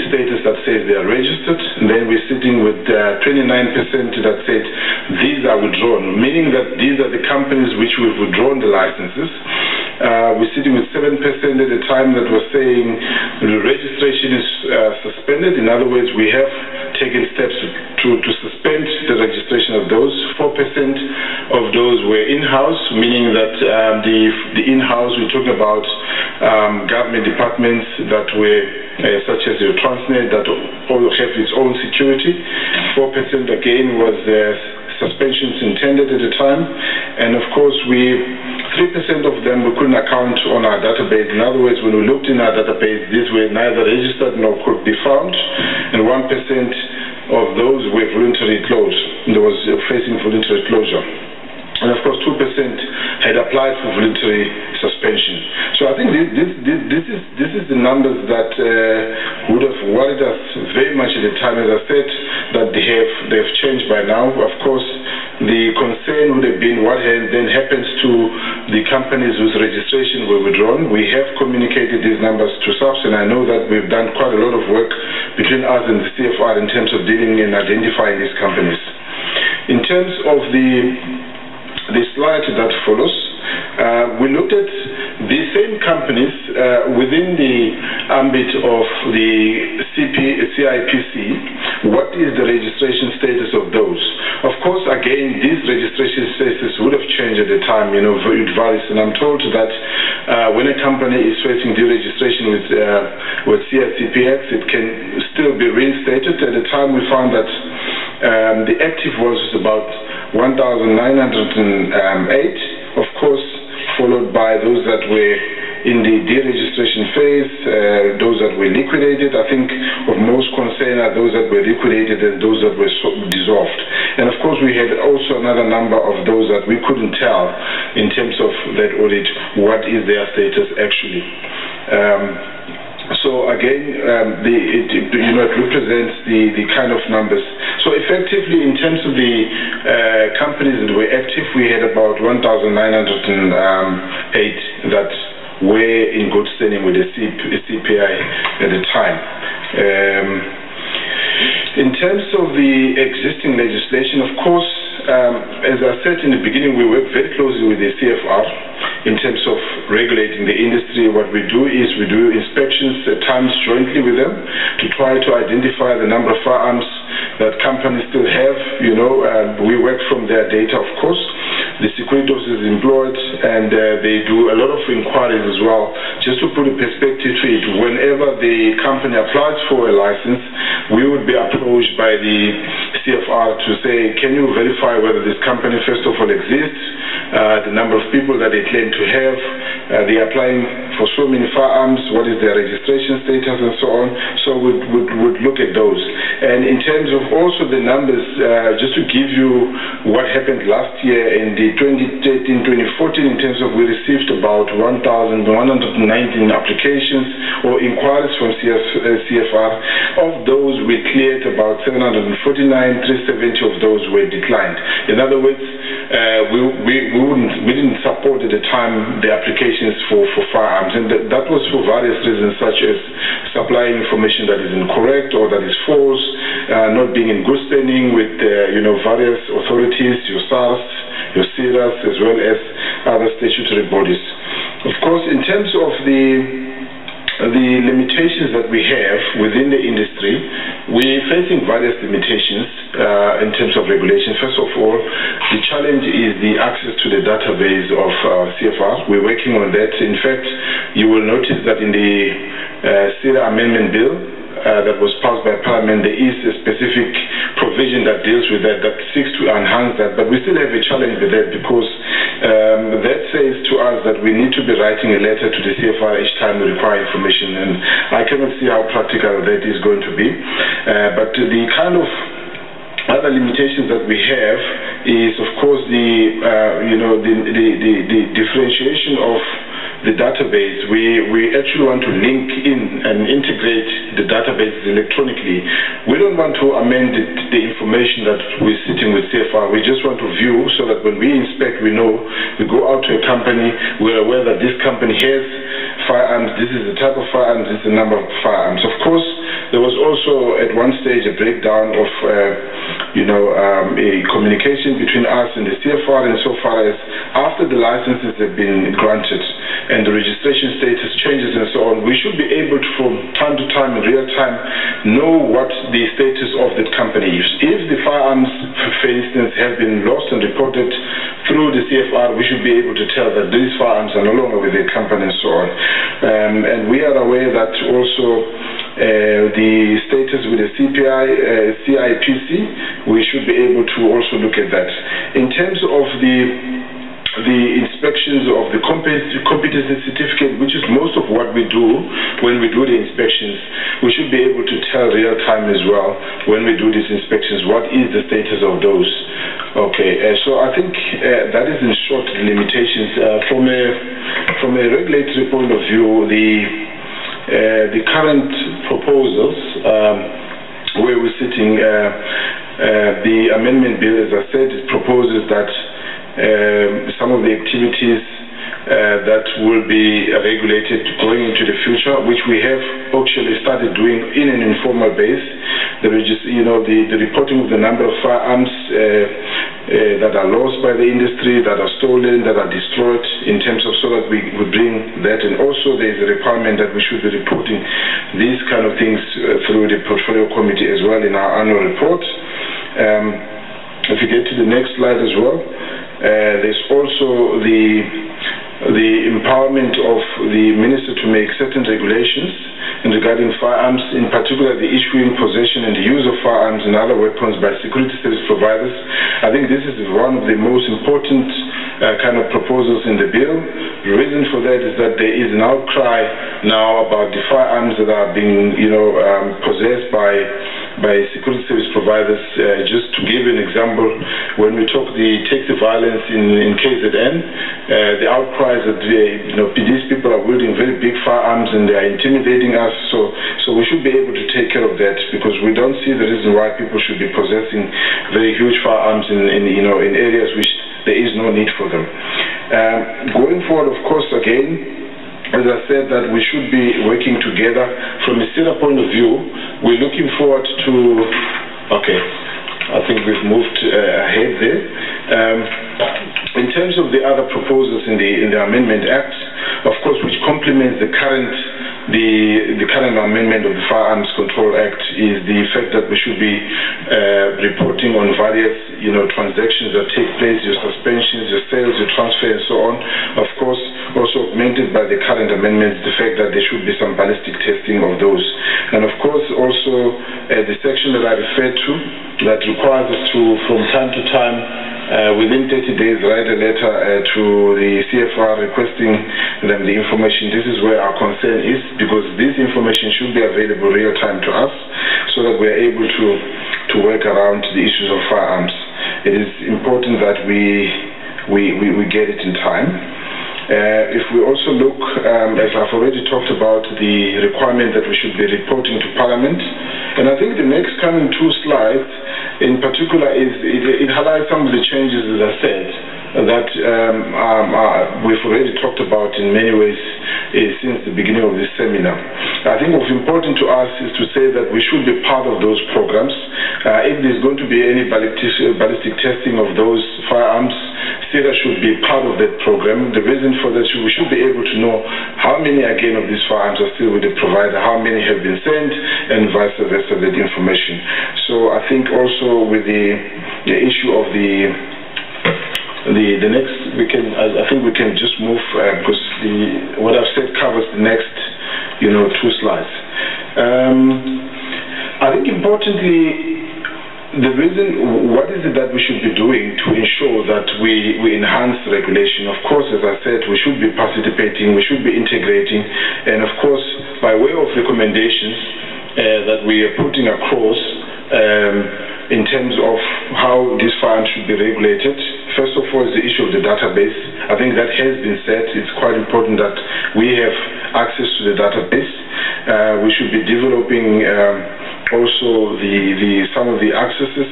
status that says they are registered, and then we're sitting with 29% that said these are withdrawn, meaning that these are the companies which we've withdrawn the licenses. We're sitting with 7% at the time that was saying the registration is suspended. In other words, we have taken steps to suspend the registration of those. 4% of those were in-house, meaning that the in-house, we're talking about government departments that were such as your Transnet, that all have its own security. 4% again was suspensions intended at the time, and of course 3% of them we couldn't account on our database. In other words, when we looked in our database, these were neither registered nor could be found, and 1% of those were voluntarily closed. There was facing voluntary closure. And of course 2% had applied for voluntary suspension. So I think this is the numbers that would have worried us very much at the time. As I said, that they've changed by now. Of course, the concern would have been what then happens to the companies whose registration were withdrawn. We have communicated these numbers to SAPS, and I know that we've done quite a lot of work between us and the CFR in terms of dealing and identifying these companies. In terms of the slide that follows, we looked at the same companies within the ambit of the CIPC. What is the registration status of those? Of course, again, these registration statuses would have changed at the time, it varies, and I'm told that when a company is facing deregistration with CICPX, it can still be reinstated. At the time, we found that the active was about 1,908, of course, followed by those that were in the deregistration phase, those that were liquidated. I think of most concern are those that were liquidated and those that were dissolved. And of course, we had also another number of those that we couldn't tell in terms of that audit, what is their status actually. So again, it represents the kind of numbers. So effectively, in terms of the companies that were active, we had about 1,908 that were in good standing with the CPI at the time. In terms of the existing legislation, of course, as I said in the beginning, we work very closely with the CFR in terms of regulating the industry. What we do is we do inspections at times jointly with them to try to identify the number of firearms that companies still have. We work from their data, of course. The security officer is employed, and they do a lot of inquiries as well. Just to put a perspective to it, whenever the company applies for a license, we would be approached by the CFR to say, can you verify whether this company first of all exists, the number of people that they claim to have, they're applying for so many firearms, what is their registration status, and so on. So we'd look at those. And in terms of also the numbers, just to give you what happened last year in the 2013-2014, in terms of we received about 1,119 applications or inquiries from CFR. Of those, we cleared about 749, 370 of those were declined. In other words, we didn't support at the time the applications for firearms, and that was for various reasons, such as supplying information that is incorrect or that is false, not being in good standing with various authorities, your SARS, your Psira, as well as other statutory bodies. Of course, in terms of the limitations that we have within the industry, we're facing various limitations in terms of regulation. First of all, the challenge is the access to the database of CFR. We're working on that. In fact, you will notice that in the Psira Amendment Bill that was passed by Parliament, there is a specific provision that deals with that seeks to enhance that. But we still have a challenge with that, because that says to us that we need to be writing a letter to the CFR each time we require information, and I cannot see how practical that is going to be. But the kind of other limitations that we have is, of course, the differentiation of the database. We actually want to link in and integrate the database electronically. We don't want to amend the information that we're sitting with CFR. We just want to view, so that when we inspect, we know, we go out to a company, we're aware that this company has firearms, this is the type of firearms, this is the number of firearms. Of course, there was also at one stage a breakdown of a communication between us and the CFR insofar as after the licenses have been granted and the registration status changes and so on, we should be able to, from time to time, in real time, know what the status of that company is. If the firearms, for instance, have been lost and reported through the CFR, we should be able to tell that these firearms are no longer with the company and so on. And we are aware that also the status with the CIPC, we should be able to also look at that. In terms of the inspections of the competency certificate, which is most of what we do when we do the inspections, we should be able to tell real time as well when we do these inspections what is the status of those. Okay, so I think that is in short the limitations. From a regulatory point of view, the current proposals where we're sitting, the amendment bill, as I said, it proposes that some of the activities that will be regulated going into the future, which we have actually started doing in an informal base. The reporting of the number of firearms that are lost by the industry, that are stolen, that are destroyed, in terms of, so that we bring that. And also there is a requirement that we should be reporting these kind of things through the portfolio committee as well in our annual report. If you get to the next slide as well, there's also the empowerment of the minister to make certain regulations regarding firearms, in particular the issuing, possession and the use of firearms and other weapons by security service providers. I think this is one of the most important kind of proposals in the bill. The reason for that is that there is an outcry now about the firearms that are being possessed by security service providers. Just to give an example, when we take the violence in KZN, the outcries that these people are wielding very big firearms and they are intimidating us. So we should be able to take care of that, because we don't see the reason why people should be possessing very huge firearms in areas which there is no need for them. Going forward, of course, again, as I said, that we should be working together. From a Psira point of view, we're looking forward to, okay, I think we've moved ahead there. In terms of the other proposals in the Amendment Act, of course, which complements the current amendment of the Firearms Control Act, is the fact that we should be reporting on various transactions that take place, your suspensions, your sales, your transfer and so on. Of course, also augmented by the current amendments, the fact that there should be some ballistic testing of those. And of course also the section that I referred to that requires us to, from time to time, within 30 days, write a letter to the CFR requesting them the information. This is where our concern is, because this information should be available real time to us so that we are able to work around the issues of firearms. It is important that we get it in time. If we also look, as I've already talked about, the requirement that we should be reporting to Parliament, and I think the next coming two slides in particular it highlights some of the changes, as I said, that we've already talked about in many ways since the beginning of this seminar. I think what's important to us is to say that we should be part of those programs. If there's going to be any ballistic testing of those firearms, Psira should be part of that program. The reason for that, we should be able to know how many again of these firearms are still with the provider, how many have been sent, and vice versa, that information. So I think also with the issue of the next, I think we can just move because what I've said covers the next two slides. I think importantly, the reason, what is it that we should be doing to ensure that we enhance regulation? Of course, as I said, we should be participating, we should be integrating, and of course, by way of recommendations that we are putting across in terms of how these firearms should be regulated. First of all is the issue of the database. I think that has been said. It's quite important that we have access to the database. We should be developing also some of the accesses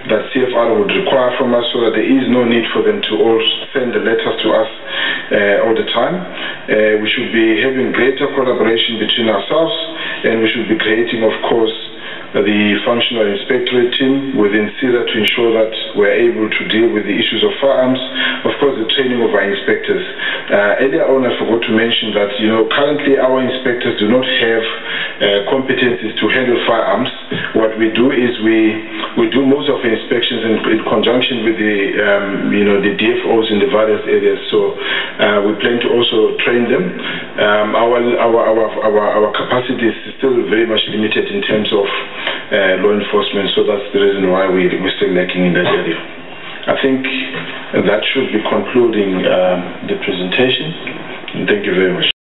that CFR would require from us, so that there is no need for them to all send the letters to us all the time. We should be having greater collaboration between ourselves, and we should be creating, of course, the functional inspectorate team within Psira to ensure that we're able to deal with the issues of firearms. Of course, the training of our inspectors. Earlier on, I forgot to mention that, currently our inspectors do not have competencies to handle firearms. What we do is we do most of the inspections in conjunction with the the DFOs in the various areas. So we plan to also train them. Our capacity is still very much limited in terms of law enforcement, so that's the reason why we're still lacking in that area. I think that should be concluding the presentation. Thank you very much.